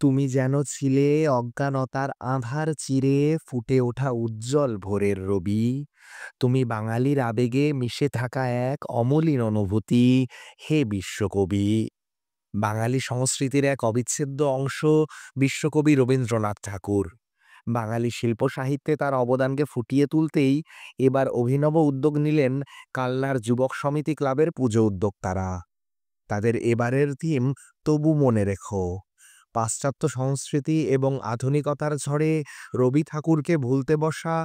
তুমি যেন ছিলে অজ্ঞানতার আঁধার চিরে ফুটে ওঠা উজ্জ্বল ভোরের রবি। তুমি বাঙালির আবেগে মিশে থাকা এক অমলিন অনুভূতি। হে বিশ্বকবি, বাঙালি সংস্কৃতির এক অবিচ্ছেদ্য অংশ বিশ্বকবি রবীন্দ্রনাথ ঠাকুর। বাঙালি শিল্প সাহিত্যে তার অবদানকে ফুটিয়ে তুলতেই এবার অভিনব উদ্যোগ নিলেন কালনার যুবক সমিতি ক্লাবের পুজো উদ্যোক্তারা। তাদের এবারের থিম তবু মনে রেখো। পাশ্চাত্য সংস্কৃতি এবং আধুনিকতার ঝড়ে রবি ঠাকুরকে ভুলতে বসা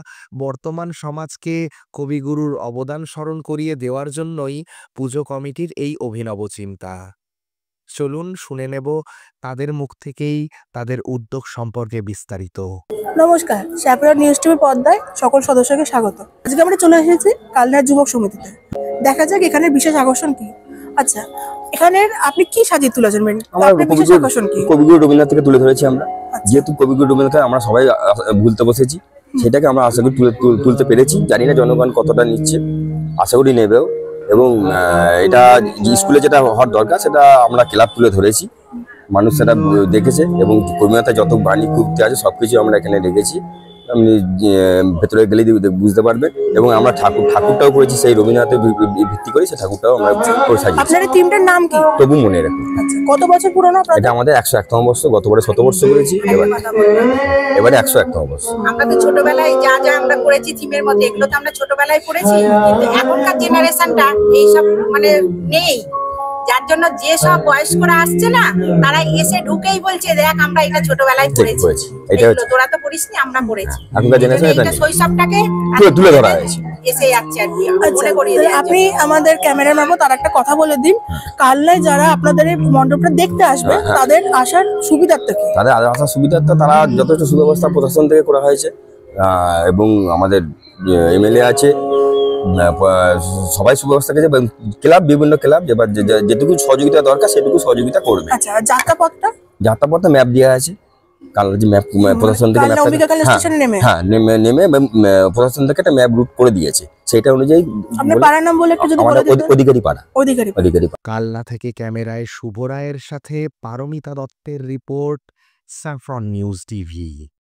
বর্তমান সমাজকে কবিগুরুর অবদান স্মরণ করিয়ে দেওয়ার জন্যই পুজো কমিটির এই অভিনব চিন্তা। চলুন শুনে নেব তাদের মুখ থেকেই তাদের উদ্যোগ সম্পর্কে বিস্তারিত। নমস্কার, শ্যাপলা নিউজ টিভির পর্দায় সকল সদস্যকে স্বাগত। আজকে আমরা চলে এসেছি কালনার যুবক সমিতিতে। দেখা যাক এখানের বিশেষ আকর্ষণ কি। আচ্ছা, এখানের আপনি কি সাজিয়ে তুলেছেন? আপনার বিশেষ আকর্ষণ কি? কবিগুরু রবীন্দ্রনাথকে তুলে ধরেছি আমরা। যেহেতু কবিগুরু রবীন্দ্রনাথকে আমরা সবাই ভুলতে বসেছি, সেটাকে আমরা আশা করি তুলতে পেরেছি। জানি না জনগণ কতটা নিচ্ছে, আশা করি নেবেও। এবং এটা স্কুলে যেটা হওয়ার দরকার সেটা আমরা ক্লাব তুলে ধরেছি, মানুষ সেটা দেখেছে। এবং কবিতায় যত বাণী কুক্তি আছে সবকিছু আমরা এখানে রেখেছি। আপনি ভেতরে গেলে বুঝতে পারবেন। এবং আমরা ঠাকুরটাও করেছি সেই রবীন্দ্রনাথের ভিত্তি করে, সেই ঠাকুরটাও আমরা সাজিয়েছি। আপনার টিমটার নাম কি? তবু মনে রাখুন। আচ্ছা, কত বছর পুরনো? এটা আমাদের 101তম বর্ষ। গতবারে 100 বর্ষ করেছি, এবারে 101তম বর্ষ। আমরা তো ছোটবেলায় যা যা আমরা করেছি থিমের মধ্যে, এগুলো তো আমরা ছোটবেলায় করেছি, কিন্তু এখনকার জেনারেশনটা এইসব মানে নেই। যার জন্য যে সব বয়স্করা আসছে না, তারা এসে ঢুকেই বলছে দেখ আমরা এটা ছোটবেলায় করেছি। এগুলো তোরা তো করিসনি, আমরা করেছি। এখনকার জেনারেশন এটা শৈশবটাকে তুলে ধরা হয়েছে, এসে যাচ্ছে আর কি মনে করিয়ে দেওয়ার জন্য। আপনি আমাদের ক্যামেরা ম্যানও তার একটা কথা বলে দিন। কালনায় যারা আপনাদের এই মণ্ডপটা দেখতে আসবে তাদের আসার সুবিধার্থে কি? তাদের আসার সুবিধার্থে তারা যথেষ্ট সুব্যবস্থা প্রশাসন থেকে করা হয়েছে। এবং আমাদের এমএলএ আছে, সবাই সুব্যবস্থা করেছে। ক্লাব, বিভিন্ন ক্লাব এবার যেটুকু সহযোগিতা দরকার সেটুকু সহযোগিতা করবে। আচ্ছা, যাত্রাপথটা ম্যাপ দেওয়া আছে। কালনা যে ম্যাপ প্রশাসন থেকে নেমে প্রশাসন থেকে একটা ম্যাপ রুট করে দিয়েছে, সেটা অনুযায়ী অধিকারী পাড়া। কালনা থেকে ক্যামেরায় শুভ রায়ের সাথে পারমিতা দত্তের রিপোর্ট, স্যাফরন নিউজ টিভি।